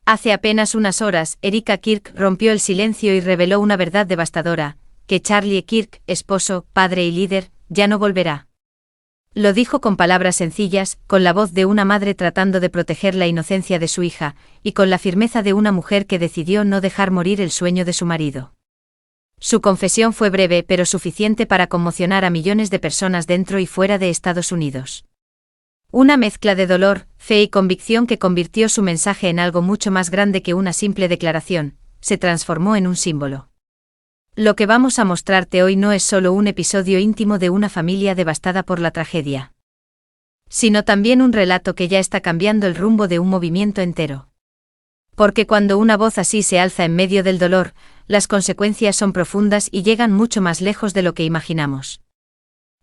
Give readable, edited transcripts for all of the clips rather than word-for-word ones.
Hace apenas unas horas, Erika Kirk rompió el silencio y reveló una verdad devastadora, que Charlie Kirk, esposo, padre y líder, ya no volverá. Lo dijo con palabras sencillas, con la voz de una madre tratando de proteger la inocencia de su hija, y con la firmeza de una mujer que decidió no dejar morir el sueño de su marido. Su confesión fue breve pero suficiente para conmocionar a millones de personas dentro y fuera de Estados Unidos. Una mezcla de dolor, fe y convicción que convirtió su mensaje en algo mucho más grande que una simple declaración, se transformó en un símbolo. Lo que vamos a mostrarte hoy no es solo un episodio íntimo de una familia devastada por la tragedia, sino también un relato que ya está cambiando el rumbo de un movimiento entero. Porque cuando una voz así se alza en medio del dolor, las consecuencias son profundas y llegan mucho más lejos de lo que imaginamos.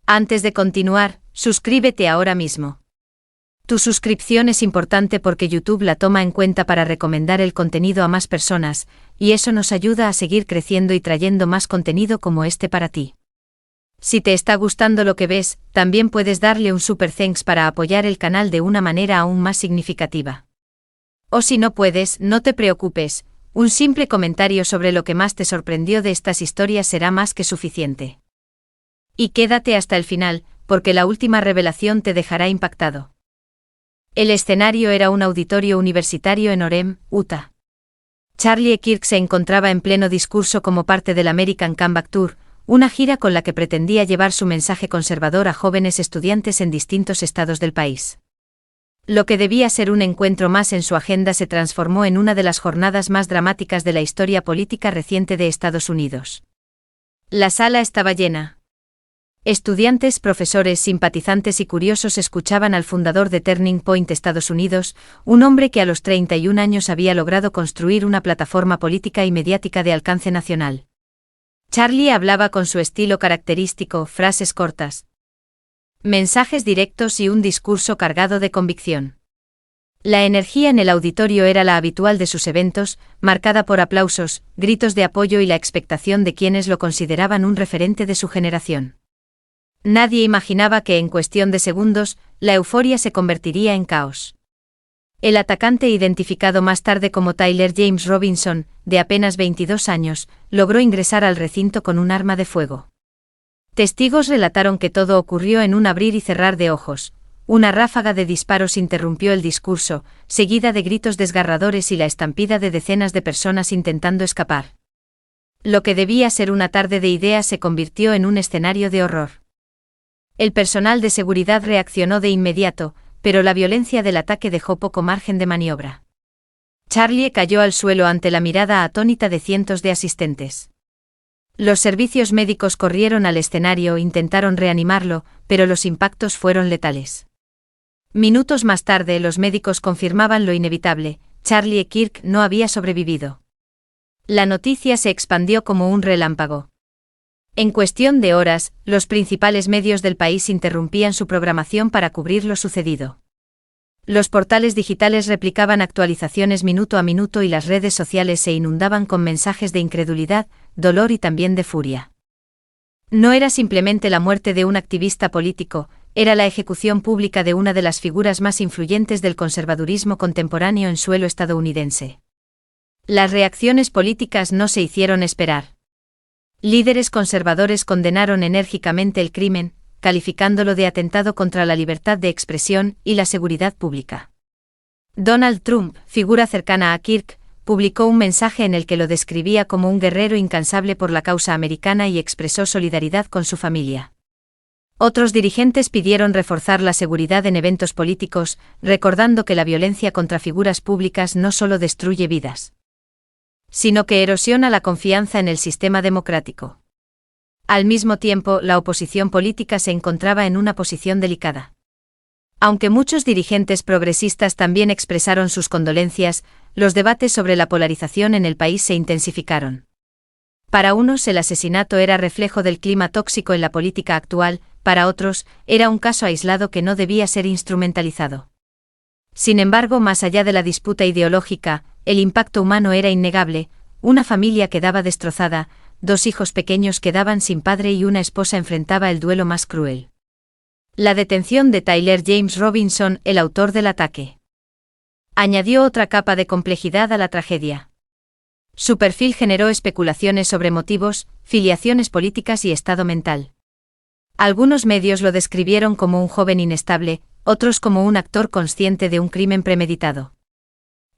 Antes de continuar, suscríbete ahora mismo. Tu suscripción es importante porque YouTube la toma en cuenta para recomendar el contenido a más personas, y eso nos ayuda a seguir creciendo y trayendo más contenido como este para ti. Si te está gustando lo que ves, también puedes darle un super thanks para apoyar el canal de una manera aún más significativa. O si no puedes, no te preocupes, un simple comentario sobre lo que más te sorprendió de estas historias será más que suficiente. Y quédate hasta el final, porque la última revelación te dejará impactado. El escenario era un auditorio universitario en Orem, Utah. Charlie Kirk se encontraba en pleno discurso como parte del American Comeback Tour, una gira con la que pretendía llevar su mensaje conservador a jóvenes estudiantes en distintos estados del país. Lo que debía ser un encuentro más en su agenda se transformó en una de las jornadas más dramáticas de la historia política reciente de Estados Unidos. La sala estaba llena. Estudiantes, profesores, simpatizantes y curiosos escuchaban al fundador de Turning Point Estados Unidos, un hombre que a los 31 años había logrado construir una plataforma política y mediática de alcance nacional. Charlie hablaba con su estilo característico, frases cortas, mensajes directos y un discurso cargado de convicción. La energía en el auditorio era la habitual de sus eventos, marcada por aplausos, gritos de apoyo y la expectación de quienes lo consideraban un referente de su generación. Nadie imaginaba que en cuestión de segundos, la euforia se convertiría en caos. El atacante, identificado más tarde como Tyler James Robinson, de apenas 22 años, logró ingresar al recinto con un arma de fuego. Testigos relataron que todo ocurrió en un abrir y cerrar de ojos. Una ráfaga de disparos interrumpió el discurso, seguida de gritos desgarradores y la estampida de decenas de personas intentando escapar. Lo que debía ser una tarde de ideas se convirtió en un escenario de horror. El personal de seguridad reaccionó de inmediato, pero la violencia del ataque dejó poco margen de maniobra. Charlie cayó al suelo ante la mirada atónita de cientos de asistentes. Los servicios médicos corrieron al escenario e intentaron reanimarlo, pero los impactos fueron letales. Minutos más tarde los médicos confirmaban lo inevitable: Charlie Kirk no había sobrevivido. La noticia se expandió como un relámpago. En cuestión de horas, los principales medios del país interrumpían su programación para cubrir lo sucedido. Los portales digitales replicaban actualizaciones minuto a minuto y las redes sociales se inundaban con mensajes de incredulidad, dolor y también de furia. No era simplemente la muerte de un activista político, era la ejecución pública de una de las figuras más influyentes del conservadurismo contemporáneo en suelo estadounidense. Las reacciones políticas no se hicieron esperar. Líderes conservadores condenaron enérgicamente el crimen, calificándolo de atentado contra la libertad de expresión y la seguridad pública. Donald Trump, figura cercana a Kirk, publicó un mensaje en el que lo describía como un guerrero incansable por la causa americana y expresó solidaridad con su familia. Otros dirigentes pidieron reforzar la seguridad en eventos políticos, recordando que la violencia contra figuras públicas no solo destruye vidas, sino que erosiona la confianza en el sistema democrático. Al mismo tiempo, la oposición política se encontraba en una posición delicada. Aunque muchos dirigentes progresistas también expresaron sus condolencias, los debates sobre la polarización en el país se intensificaron. Para unos el asesinato era reflejo del clima tóxico en la política actual, para otros, era un caso aislado que no debía ser instrumentalizado. Sin embargo, más allá de la disputa ideológica, el impacto humano era innegable: una familia quedaba destrozada, 2 hijos pequeños quedaban sin padre y una esposa enfrentaba el duelo más cruel. La detención de Tyler James Robinson, el autor del ataque. añadió otra capa de complejidad a la tragedia. Su perfil generó especulaciones sobre motivos, filiaciones políticas y estado mental. Algunos medios lo describieron como un joven inestable, otros como un actor consciente de un crimen premeditado.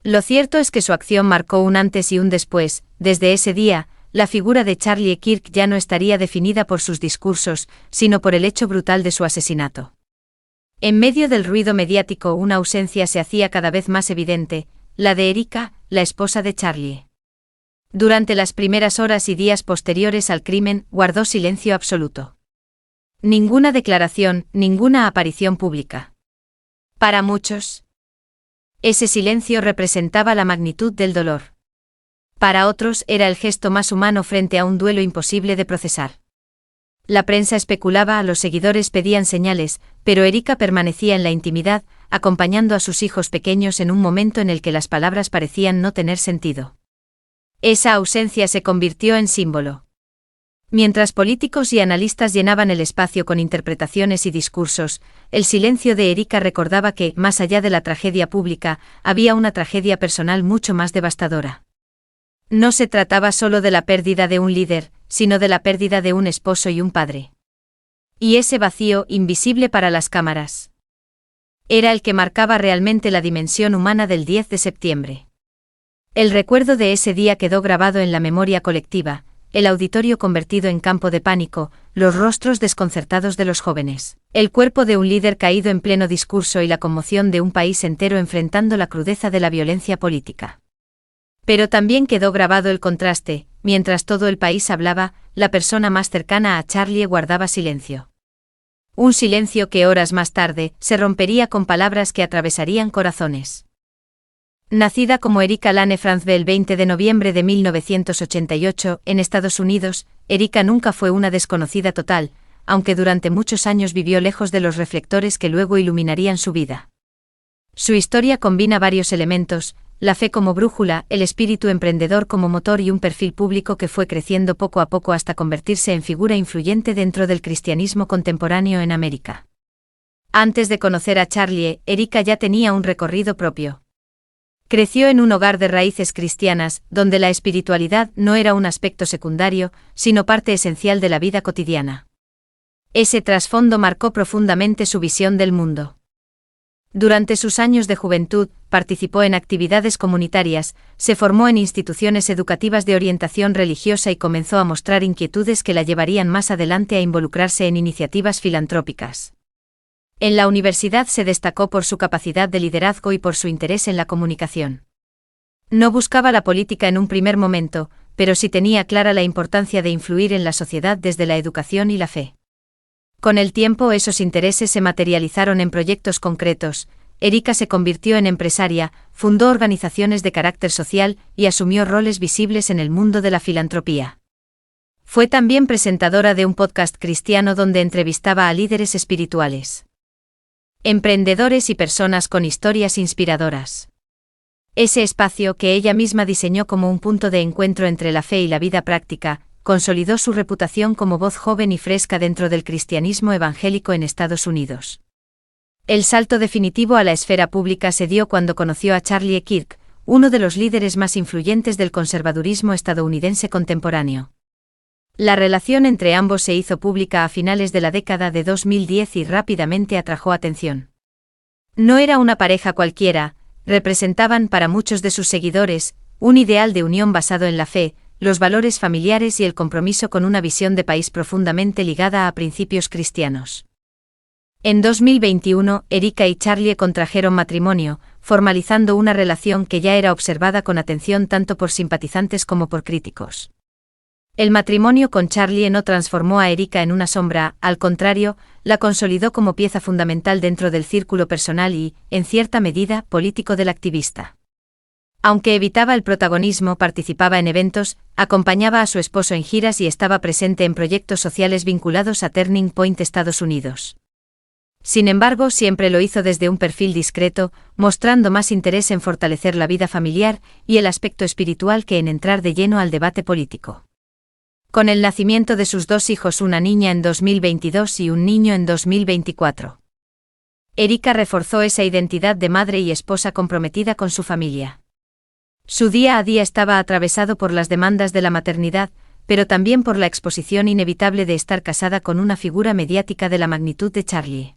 Lo cierto es que su acción marcó un antes y un después. Desde ese día, la figura de Charlie Kirk ya no estaría definida por sus discursos, sino por el hecho brutal de su asesinato. En medio del ruido mediático, una ausencia se hacía cada vez más evidente, la de Erika, la esposa de Charlie. Durante las primeras horas y días posteriores al crimen, guardó silencio absoluto. Ninguna declaración, ninguna aparición pública. Para muchos, ese silencio representaba la magnitud del dolor. Para otros era el gesto más humano frente a un duelo imposible de procesar. La prensa especulaba, los seguidores pedían señales, pero Erika permanecía en la intimidad, acompañando a sus hijos pequeños en un momento en el que las palabras parecían no tener sentido. Esa ausencia se convirtió en símbolo. Mientras políticos y analistas llenaban el espacio con interpretaciones y discursos, el silencio de Erika recordaba que, más allá de la tragedia pública, había una tragedia personal mucho más devastadora. No se trataba solo de la pérdida de un líder, sino de la pérdida de un esposo y un padre. Y ese vacío, invisible para las cámaras, era el que marcaba realmente la dimensión humana del 10 de septiembre. El recuerdo de ese día quedó grabado en la memoria colectiva, el auditorio convertido en campo de pánico, los rostros desconcertados de los jóvenes, el cuerpo de un líder caído en pleno discurso y la conmoción de un país entero enfrentando la crudeza de la violencia política. Pero también quedó grabado el contraste: mientras todo el país hablaba, la persona más cercana a Charlie guardaba silencio. Un silencio que horas más tarde se rompería con palabras que atravesarían corazones. Nacida como Erika Lane Franzbe el 20 de noviembre de 1988 en Estados Unidos, Erika nunca fue una desconocida total, aunque durante muchos años vivió lejos de los reflectores que luego iluminarían su vida. Su historia combina varios elementos: la fe como brújula, el espíritu emprendedor como motor y un perfil público que fue creciendo poco a poco hasta convertirse en figura influyente dentro del cristianismo contemporáneo en América. Antes de conocer a Charlie, Erika ya tenía un recorrido propio. Creció en un hogar de raíces cristianas, donde la espiritualidad no era un aspecto secundario, sino parte esencial de la vida cotidiana. Ese trasfondo marcó profundamente su visión del mundo. Durante sus años de juventud, participó en actividades comunitarias, se formó en instituciones educativas de orientación religiosa y comenzó a mostrar inquietudes que la llevarían más adelante a involucrarse en iniciativas filantrópicas. En la universidad se destacó por su capacidad de liderazgo y por su interés en la comunicación. No buscaba la política en un primer momento, pero sí tenía clara la importancia de influir en la sociedad desde la educación y la fe. Con el tiempo esos intereses se materializaron en proyectos concretos. Erika se convirtió en empresaria, fundó organizaciones de carácter social y asumió roles visibles en el mundo de la filantropía. Fue también presentadora de un podcast cristiano donde entrevistaba a líderes espirituales, emprendedores y personas con historias inspiradoras. Ese espacio, que ella misma diseñó como un punto de encuentro entre la fe y la vida práctica, consolidó su reputación como voz joven y fresca dentro del cristianismo evangélico en Estados Unidos. El salto definitivo a la esfera pública se dio cuando conoció a Charlie Kirk, uno de los líderes más influyentes del conservadurismo estadounidense contemporáneo. La relación entre ambos se hizo pública a finales de la década de 2010 y rápidamente atrajo atención. No era una pareja cualquiera, representaban para muchos de sus seguidores un ideal de unión basado en la fe, los valores familiares y el compromiso con una visión de país profundamente ligada a principios cristianos. En 2021, Erika y Charlie contrajeron matrimonio, formalizando una relación que ya era observada con atención tanto por simpatizantes como por críticos. El matrimonio con Charlie no transformó a Erika en una sombra, al contrario, la consolidó como pieza fundamental dentro del círculo personal y, en cierta medida, político del activista. Aunque evitaba el protagonismo, participaba en eventos, acompañaba a su esposo en giras y estaba presente en proyectos sociales vinculados a Turning Point, Estados Unidos. Sin embargo, siempre lo hizo desde un perfil discreto, mostrando más interés en fortalecer la vida familiar y el aspecto espiritual que en entrar de lleno al debate político. Con el nacimiento de sus dos hijos, una niña en 2022 y un niño en 2024. Erika reforzó esa identidad de madre y esposa comprometida con su familia. Su día a día estaba atravesado por las demandas de la maternidad, pero también por la exposición inevitable de estar casada con una figura mediática de la magnitud de Charlie.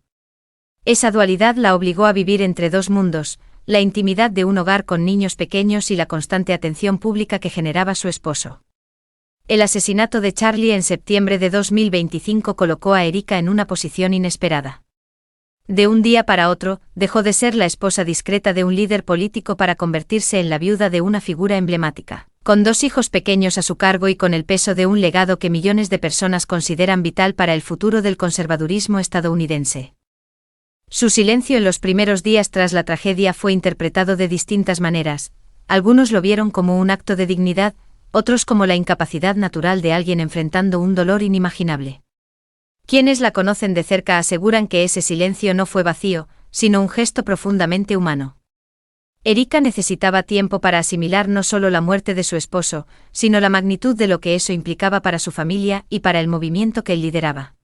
Esa dualidad la obligó a vivir entre dos mundos, la intimidad de un hogar con niños pequeños y la constante atención pública que generaba su esposo. El asesinato de Charlie en septiembre de 2025 colocó a Erika en una posición inesperada. De un día para otro, dejó de ser la esposa discreta de un líder político para convertirse en la viuda de una figura emblemática, con 2 hijos pequeños a su cargo y con el peso de un legado que millones de personas consideran vital para el futuro del conservadurismo estadounidense. Su silencio en los primeros días tras la tragedia fue interpretado de distintas maneras. Algunos lo vieron como un acto de dignidad, otros como la incapacidad natural de alguien enfrentando un dolor inimaginable. Quienes la conocen de cerca aseguran que ese silencio no fue vacío, sino un gesto profundamente humano. Erika necesitaba tiempo para asimilar no solo la muerte de su esposo, sino la magnitud de lo que eso implicaba para su familia y para el movimiento que él lideraba.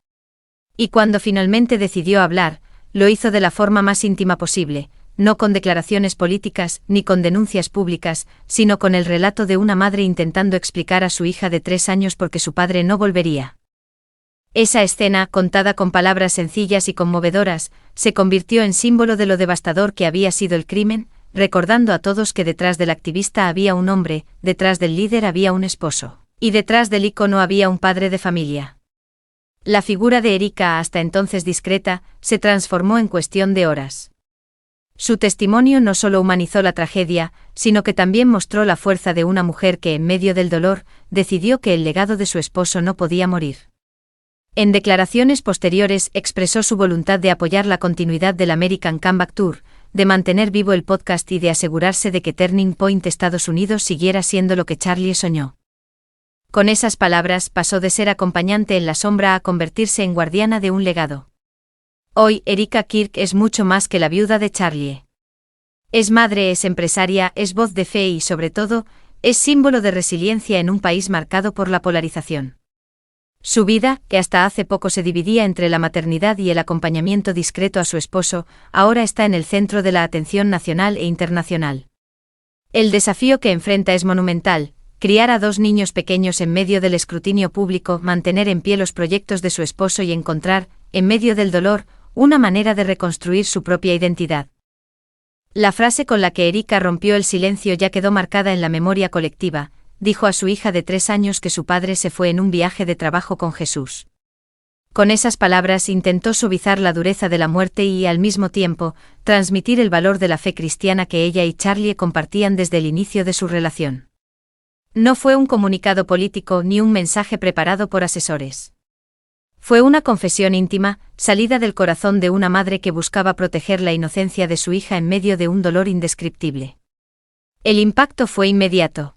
Y cuando finalmente decidió hablar, lo hizo de la forma más íntima posible, no con declaraciones políticas ni con denuncias públicas, sino con el relato de una madre intentando explicar a su hija de 3 años por qué su padre no volvería. Esa escena, contada con palabras sencillas y conmovedoras, se convirtió en símbolo de lo devastador que había sido el crimen, recordando a todos que detrás del activista había un hombre, detrás del líder había un esposo, y detrás del ícono había un padre de familia. La figura de Erika, hasta entonces discreta, se transformó en cuestión de horas. Su testimonio no solo humanizó la tragedia, sino que también mostró la fuerza de una mujer que, en medio del dolor, decidió que el legado de su esposo no podía morir. En declaraciones posteriores expresó su voluntad de apoyar la continuidad del American Comeback Tour, de mantener vivo el podcast y de asegurarse de que Turning Point Estados Unidos siguiera siendo lo que Charlie soñó. Con esas palabras pasó de ser acompañante en la sombra a convertirse en guardiana de un legado. Hoy Erika Kirk es mucho más que la viuda de Charlie. Es madre, es empresaria, es voz de fe y, sobre todo, es símbolo de resiliencia en un país marcado por la polarización. Su vida, que hasta hace poco se dividía entre la maternidad y el acompañamiento discreto a su esposo, ahora está en el centro de la atención nacional e internacional. El desafío que enfrenta es monumental: criar a 2 niños pequeños en medio del escrutinio público, mantener en pie los proyectos de su esposo y encontrar, en medio del dolor, una manera de reconstruir su propia identidad. La frase con la que Erika rompió el silencio ya quedó marcada en la memoria colectiva. Dijo a su hija de 3 años que su padre se fue en un viaje de trabajo con Jesús. Con esas palabras intentó suavizar la dureza de la muerte y, al mismo tiempo, transmitir el valor de la fe cristiana que ella y Charlie compartían desde el inicio de su relación. No fue un comunicado político ni un mensaje preparado por asesores. Fue una confesión íntima, salida del corazón de una madre que buscaba proteger la inocencia de su hija en medio de un dolor indescriptible. El impacto fue inmediato.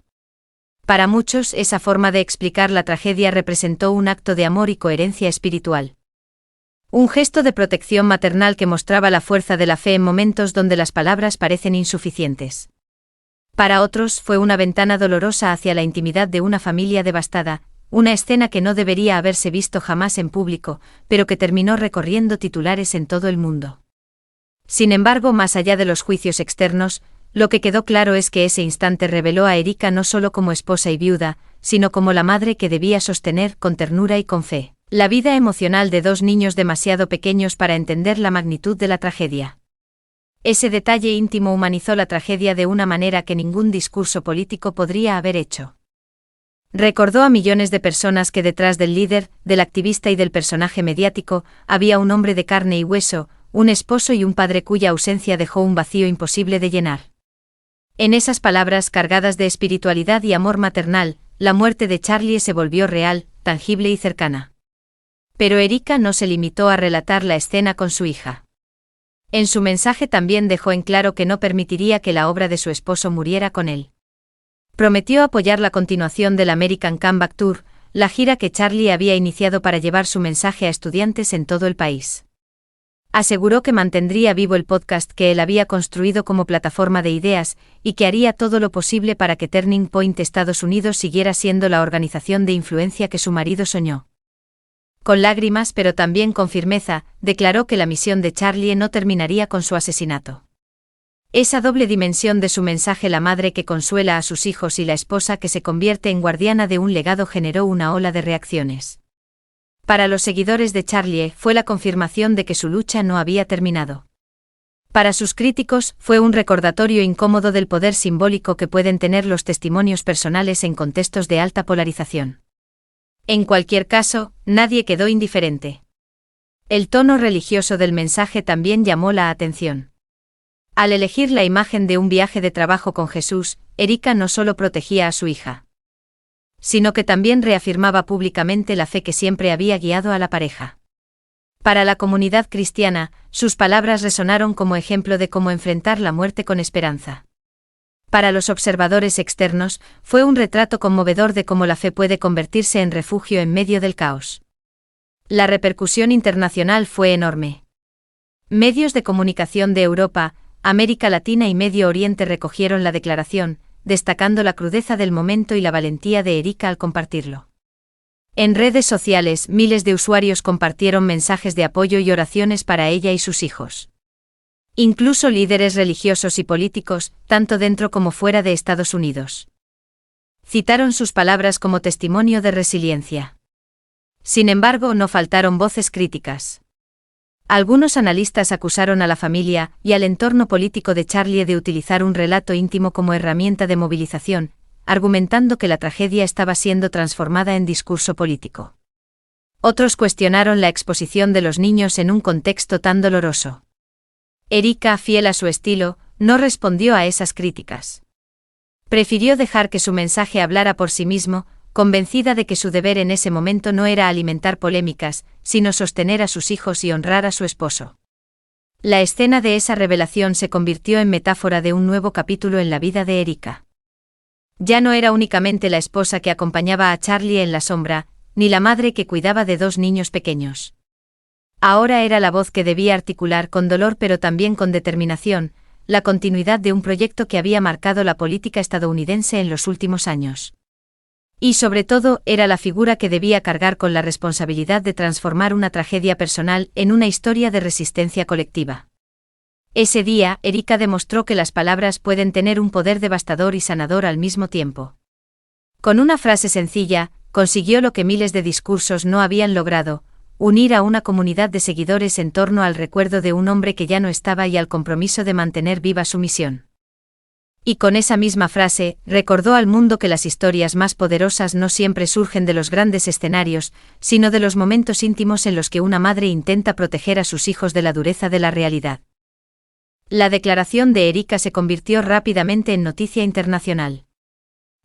Para muchos, esa forma de explicar la tragedia representó un acto de amor y coherencia espiritual. Un gesto de protección maternal que mostraba la fuerza de la fe en momentos donde las palabras parecen insuficientes. Para otros, fue una ventana dolorosa hacia la intimidad de una familia devastada, una escena que no debería haberse visto jamás en público, pero que terminó recorriendo titulares en todo el mundo. Sin embargo, más allá de los juicios externos, lo que quedó claro es que ese instante reveló a Erika no solo como esposa y viuda, sino como la madre que debía sostener con ternura y con fe la vida emocional de 2 niños demasiado pequeños para entender la magnitud de la tragedia. Ese detalle íntimo humanizó la tragedia de una manera que ningún discurso político podría haber hecho. Recordó a millones de personas que detrás del líder, del activista y del personaje mediático, había un hombre de carne y hueso, un esposo y un padre cuya ausencia dejó un vacío imposible de llenar. En esas palabras cargadas de espiritualidad y amor maternal, la muerte de Charlie se volvió real, tangible y cercana. Pero Erika no se limitó a relatar la escena con su hija. En su mensaje también dejó en claro que no permitiría que la obra de su esposo muriera con él. Prometió apoyar la continuación del American Comeback Tour, la gira que Charlie había iniciado para llevar su mensaje a estudiantes en todo el país. Aseguró que mantendría vivo el podcast que él había construido como plataforma de ideas, y que haría todo lo posible para que Turning Point Estados Unidos siguiera siendo la organización de influencia que su marido soñó. Con lágrimas pero también con firmeza, declaró que la misión de Charlie no terminaría con su asesinato. Esa doble dimensión de su mensaje, la madre que consuela a sus hijos y la esposa que se convierte en guardiana de un legado, generó una ola de reacciones. Para los seguidores de Charlie fue la confirmación de que su lucha no había terminado. Para sus críticos fue un recordatorio incómodo del poder simbólico que pueden tener los testimonios personales en contextos de alta polarización. En cualquier caso, nadie quedó indiferente. El tono religioso del mensaje también llamó la atención. Al elegir la imagen de un viaje de trabajo con Jesús, Erika no solo protegía a su hija, sino que también reafirmaba públicamente la fe que siempre había guiado a la pareja. Para la comunidad cristiana, sus palabras resonaron como ejemplo de cómo enfrentar la muerte con esperanza. Para los observadores externos, fue un retrato conmovedor de cómo la fe puede convertirse en refugio en medio del caos. La repercusión internacional fue enorme. Medios de comunicación de Europa, América Latina y Medio Oriente recogieron la declaración, destacando la crudeza del momento y la valentía de Erika al compartirlo. En redes sociales, miles de usuarios compartieron mensajes de apoyo y oraciones para ella y sus hijos. Incluso líderes religiosos y políticos, tanto dentro como fuera de Estados Unidos, citaron sus palabras como testimonio de resiliencia. Sin embargo, no faltaron voces críticas. Algunos analistas acusaron a la familia y al entorno político de Charlie de utilizar un relato íntimo como herramienta de movilización, argumentando que la tragedia estaba siendo transformada en discurso político. Otros cuestionaron la exposición de los niños en un contexto tan doloroso. Erika, fiel a su estilo, no respondió a esas críticas. Prefirió dejar que su mensaje hablara por sí mismo, convencida de que su deber en ese momento no era alimentar polémicas, sino sostener a sus hijos y honrar a su esposo. La escena de esa revelación se convirtió en metáfora de un nuevo capítulo en la vida de Erika. Ya no era únicamente la esposa que acompañaba a Charlie en la sombra, ni la madre que cuidaba de dos niños pequeños. Ahora era la voz que debía articular con dolor pero también con determinación, la continuidad de un proyecto que había marcado la política estadounidense en los últimos años. Y sobre todo, era la figura que debía cargar con la responsabilidad de transformar una tragedia personal en una historia de resistencia colectiva. Ese día, Erika demostró que las palabras pueden tener un poder devastador y sanador al mismo tiempo. Con una frase sencilla, consiguió lo que miles de discursos no habían logrado: unir a una comunidad de seguidores en torno al recuerdo de un hombre que ya no estaba y al compromiso de mantener viva su misión. Y con esa misma frase, recordó al mundo que las historias más poderosas no siempre surgen de los grandes escenarios, sino de los momentos íntimos en los que una madre intenta proteger a sus hijos de la dureza de la realidad. La declaración de Erika se convirtió rápidamente en noticia internacional.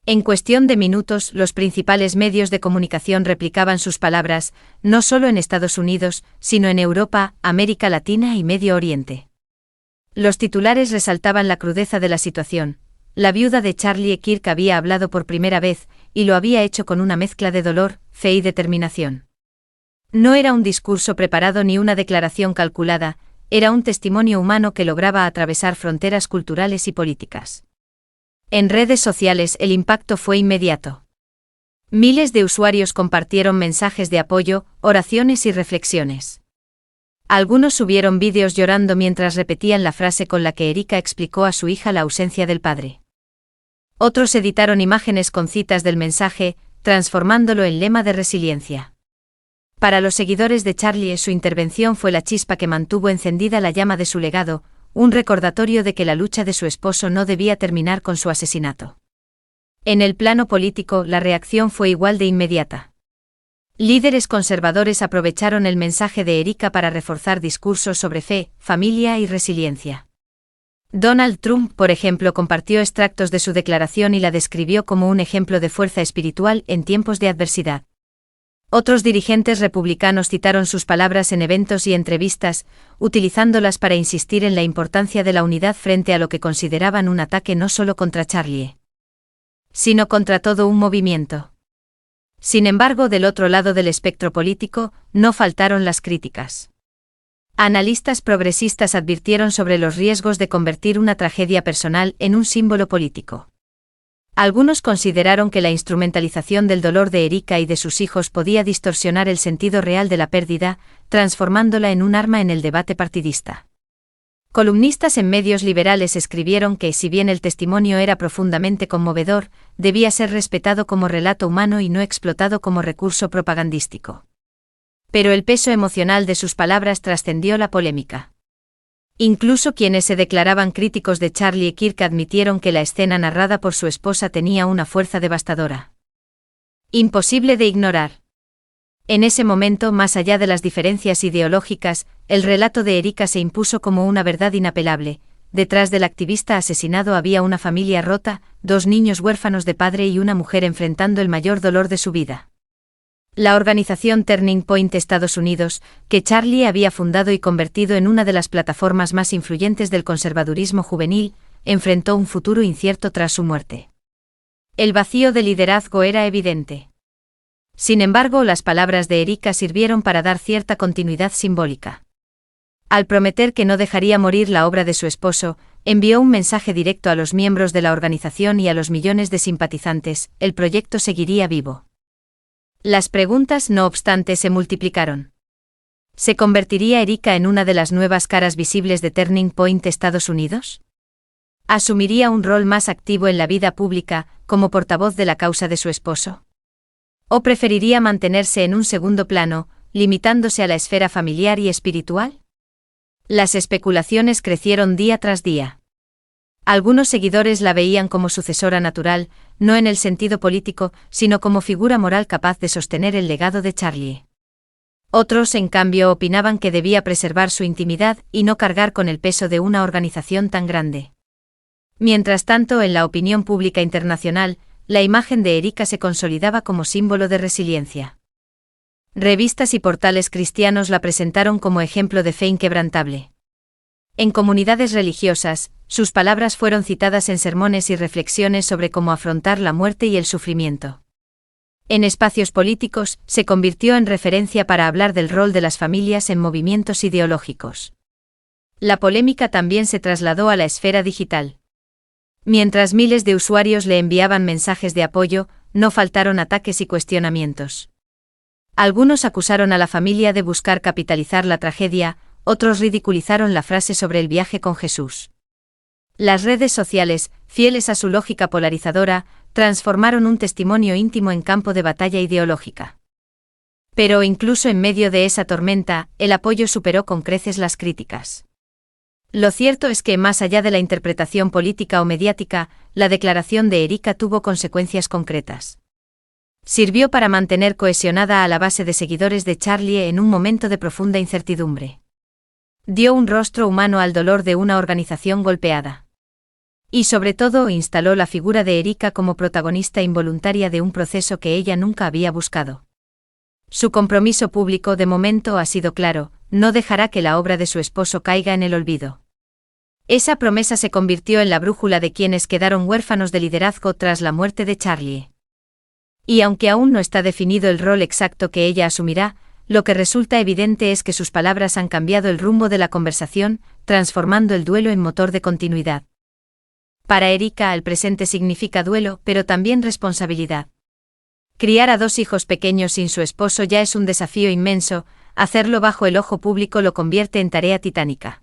En cuestión de minutos, los principales medios de comunicación replicaban sus palabras, no solo en Estados Unidos, sino en Europa, América Latina y Medio Oriente. Los titulares resaltaban la crudeza de la situación. La viuda de Charlie Kirk había hablado por primera vez, y lo había hecho con una mezcla de dolor, fe y determinación. No era un discurso preparado ni una declaración calculada, era un testimonio humano que lograba atravesar fronteras culturales y políticas. En redes sociales el impacto fue inmediato. Miles de usuarios compartieron mensajes de apoyo, oraciones y reflexiones. Algunos subieron vídeos llorando mientras repetían la frase con la que Erika explicó a su hija la ausencia del padre. Otros editaron imágenes con citas del mensaje, transformándolo en lema de resiliencia. Para los seguidores de Charlie, su intervención fue la chispa que mantuvo encendida la llama de su legado, un recordatorio de que la lucha de su esposo no debía terminar con su asesinato. En el plano político, la reacción fue igual de inmediata. Líderes conservadores aprovecharon el mensaje de Erika para reforzar discursos sobre fe, familia y resiliencia. Donald Trump, por ejemplo, compartió extractos de su declaración y la describió como un ejemplo de fuerza espiritual en tiempos de adversidad. Otros dirigentes republicanos citaron sus palabras en eventos y entrevistas, utilizándolas para insistir en la importancia de la unidad frente a lo que consideraban un ataque no solo contra Charlie, sino contra todo un movimiento. Sin embargo, del otro lado del espectro político, no faltaron las críticas. Analistas progresistas advirtieron sobre los riesgos de convertir una tragedia personal en un símbolo político. Algunos consideraron que la instrumentalización del dolor de Erika y de sus hijos podía distorsionar el sentido real de la pérdida, transformándola en un arma en el debate partidista. Columnistas en medios liberales escribieron que, si bien el testimonio era profundamente conmovedor, debía ser respetado como relato humano y no explotado como recurso propagandístico. Pero el peso emocional de sus palabras trascendió la polémica. Incluso quienes se declaraban críticos de Charlie Kirk admitieron que la escena narrada por su esposa tenía una fuerza devastadora. Imposible de ignorar. En ese momento, más allá de las diferencias ideológicas, el relato de Erika se impuso como una verdad inapelable. Detrás del activista asesinado había una familia rota, 2 niños huérfanos de padre y una mujer enfrentando el mayor dolor de su vida. La organización Turning Point Estados Unidos, que Charlie había fundado y convertido en una de las plataformas más influyentes del conservadurismo juvenil, enfrentó un futuro incierto tras su muerte. El vacío de liderazgo era evidente. Sin embargo, las palabras de Erika sirvieron para dar cierta continuidad simbólica. Al prometer que no dejaría morir la obra de su esposo, envió un mensaje directo a los miembros de la organización y a los millones de simpatizantes: el proyecto seguiría vivo. Las preguntas, no obstante, se multiplicaron. ¿Se convertiría Erika en una de las nuevas caras visibles de Turning Point Estados Unidos? ¿Asumiría un rol más activo en la vida pública, como portavoz de la causa de su esposo? ¿O preferiría mantenerse en un segundo plano, limitándose a la esfera familiar y espiritual? Las especulaciones crecieron día tras día. Algunos seguidores la veían como sucesora natural, no en el sentido político, sino como figura moral capaz de sostener el legado de Charlie. Otros, en cambio, opinaban que debía preservar su intimidad y no cargar con el peso de una organización tan grande. Mientras tanto, en la opinión pública internacional, la imagen de Erika se consolidaba como símbolo de resiliencia. Revistas y portales cristianos la presentaron como ejemplo de fe inquebrantable. En comunidades religiosas, sus palabras fueron citadas en sermones y reflexiones sobre cómo afrontar la muerte y el sufrimiento. En espacios políticos, se convirtió en referencia para hablar del rol de las familias en movimientos ideológicos. La polémica también se trasladó a la esfera digital. Mientras miles de usuarios le enviaban mensajes de apoyo, no faltaron ataques y cuestionamientos. Algunos acusaron a la familia de buscar capitalizar la tragedia, otros ridiculizaron la frase sobre el viaje con Jesús. Las redes sociales, fieles a su lógica polarizadora, transformaron un testimonio íntimo en campo de batalla ideológica. Pero incluso en medio de esa tormenta, el apoyo superó con creces las críticas. Lo cierto es que, más allá de la interpretación política o mediática, la declaración de Erika tuvo consecuencias concretas. Sirvió para mantener cohesionada a la base de seguidores de Charlie en un momento de profunda incertidumbre. Dio un rostro humano al dolor de una organización golpeada. Y sobre todo, instaló la figura de Erika como protagonista involuntaria de un proceso que ella nunca había buscado. Su compromiso público de momento ha sido claro: no dejará que la obra de su esposo caiga en el olvido. Esa promesa se convirtió en la brújula de quienes quedaron huérfanos de liderazgo tras la muerte de Charlie. Y aunque aún no está definido el rol exacto que ella asumirá, lo que resulta evidente es que sus palabras han cambiado el rumbo de la conversación, transformando el duelo en motor de continuidad. Para Erika, el presente significa duelo, pero también responsabilidad. Criar a 2 hijos pequeños sin su esposo ya es un desafío inmenso, hacerlo bajo el ojo público lo convierte en tarea titánica.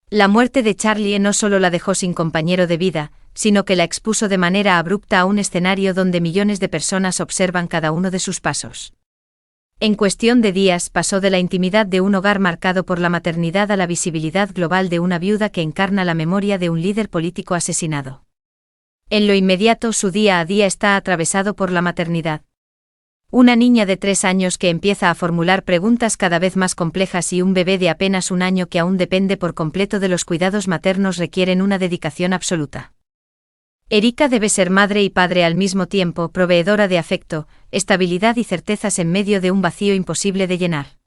La muerte de Charlie no solo la dejó sin compañero de vida, sino que la expuso de manera abrupta a un escenario donde millones de personas observan cada uno de sus pasos. En cuestión de días pasó de la intimidad de un hogar marcado por la maternidad a la visibilidad global de una viuda que encarna la memoria de un líder político asesinado. En lo inmediato, su día a día está atravesado por la maternidad. Una niña de 3 años que empieza a formular preguntas cada vez más complejas y un bebé de apenas 1 año que aún depende por completo de los cuidados maternos requieren una dedicación absoluta. Erika debe ser madre y padre al mismo tiempo, proveedora de afecto, estabilidad y certezas en medio de un vacío imposible de llenar.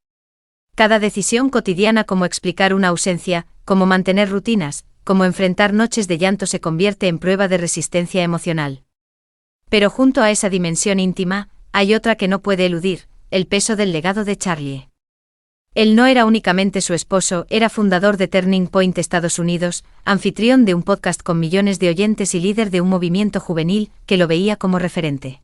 Cada decisión cotidiana, como explicar una ausencia, como mantener rutinas, como enfrentar noches de llanto, se convierte en prueba de resistencia emocional. Pero junto a esa dimensión íntima, hay otra que no puede eludir: el peso del legado de Charlie. Él no era únicamente su esposo, era fundador de Turning Point Estados Unidos, anfitrión de un podcast con millones de oyentes y líder de un movimiento juvenil que lo veía como referente.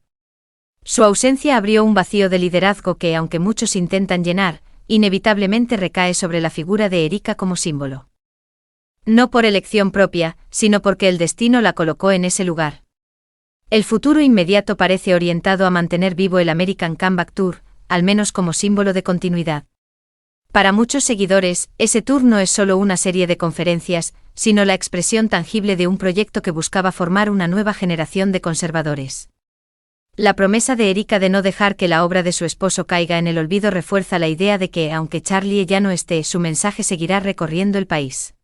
Su ausencia abrió un vacío de liderazgo que, aunque muchos intentan llenar, inevitablemente recae sobre la figura de Erika como símbolo. No por elección propia, sino porque el destino la colocó en ese lugar. El futuro inmediato parece orientado a mantener vivo el American Comeback Tour, al menos como símbolo de continuidad. Para muchos seguidores, ese tour no es solo una serie de conferencias, sino la expresión tangible de un proyecto que buscaba formar una nueva generación de conservadores. La promesa de Erika de no dejar que la obra de su esposo caiga en el olvido refuerza la idea de que, aunque Charlie ya no esté, su mensaje seguirá recorriendo el país.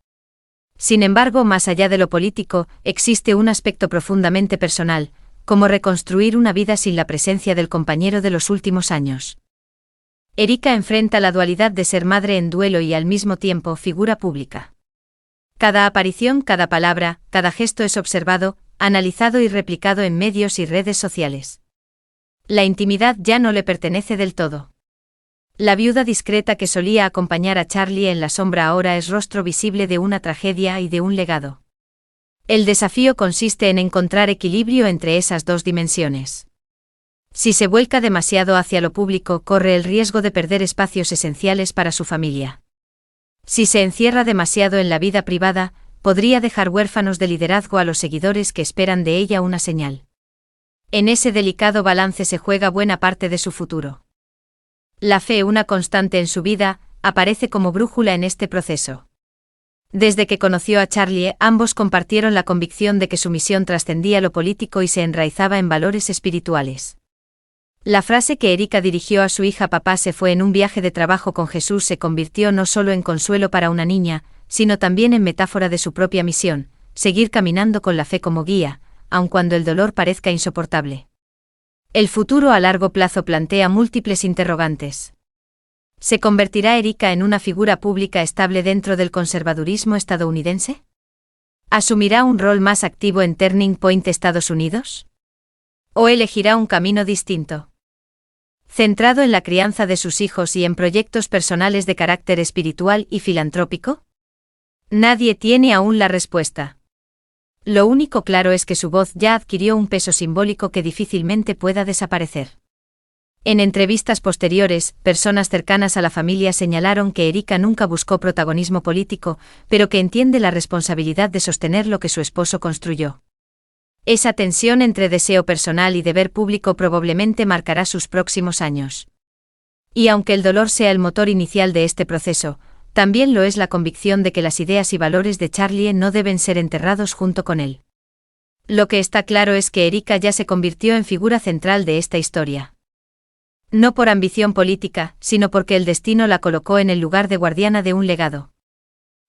Sin embargo, más allá de lo político, existe un aspecto profundamente personal, como reconstruir una vida sin la presencia del compañero de los últimos años. Erika enfrenta la dualidad de ser madre en duelo y al mismo tiempo figura pública. Cada aparición, cada palabra, cada gesto es observado, analizado y replicado en medios y redes sociales. La intimidad ya no le pertenece del todo. La viuda discreta que solía acompañar a Charlie en la sombra ahora es rostro visible de una tragedia y de un legado. El desafío consiste en encontrar equilibrio entre esas dos dimensiones. Si se vuelca demasiado hacia lo público, corre el riesgo de perder espacios esenciales para su familia. Si se encierra demasiado en la vida privada, podría dejar huérfanos de liderazgo a los seguidores que esperan de ella una señal. En ese delicado balance se juega buena parte de su futuro. La fe, una constante en su vida, aparece como brújula en este proceso. Desde que conoció a Charlie, ambos compartieron la convicción de que su misión trascendía lo político y se enraizaba en valores espirituales. La frase que Erika dirigió a su hija "Papá se fue en un viaje de trabajo con Jesús" se convirtió no solo en consuelo para una niña, sino también en metáfora de su propia misión, seguir caminando con la fe como guía, aun cuando el dolor parezca insoportable. El futuro a largo plazo plantea múltiples interrogantes. ¿Se convertirá Erika en una figura pública estable dentro del conservadurismo estadounidense? ¿Asumirá un rol más activo en Turning Point Estados Unidos? ¿O elegirá un camino distinto, centrado en la crianza de sus hijos y en proyectos personales de carácter espiritual y filantrópico? Nadie tiene aún la respuesta. Lo único claro es que su voz ya adquirió un peso simbólico que difícilmente pueda desaparecer. En entrevistas posteriores, personas cercanas a la familia señalaron que Erika nunca buscó protagonismo político, pero que entiende la responsabilidad de sostener lo que su esposo construyó. Esa tensión entre deseo personal y deber público probablemente marcará sus próximos años. Y aunque el dolor sea el motor inicial de este proceso, también lo es la convicción de que las ideas y valores de Charlie no deben ser enterrados junto con él. Lo que está claro es que Erika ya se convirtió en figura central de esta historia. No por ambición política, sino porque el destino la colocó en el lugar de guardiana de un legado.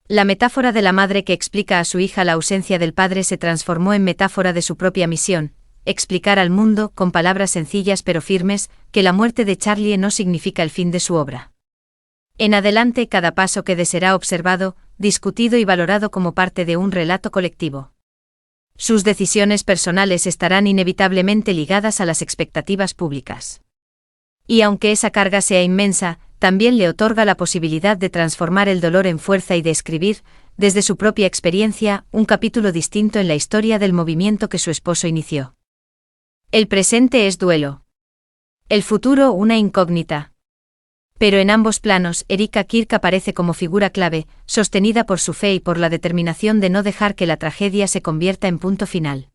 La metáfora de la madre que explica a su hija la ausencia del padre se transformó en metáfora de su propia misión, explicar al mundo, con palabras sencillas pero firmes, que la muerte de Charlie no significa el fin de su obra. En adelante, cada paso que dé será observado, discutido y valorado como parte de un relato colectivo. Sus decisiones personales estarán inevitablemente ligadas a las expectativas públicas. Y aunque esa carga sea inmensa, también le otorga la posibilidad de transformar el dolor en fuerza y de escribir, desde su propia experiencia, un capítulo distinto en la historia del movimiento que su esposo inició. El presente es duelo. El futuro una incógnita. Pero en ambos planos, Erika Kirk aparece como figura clave, sostenida por su fe y por la determinación de no dejar que la tragedia se convierta en punto final.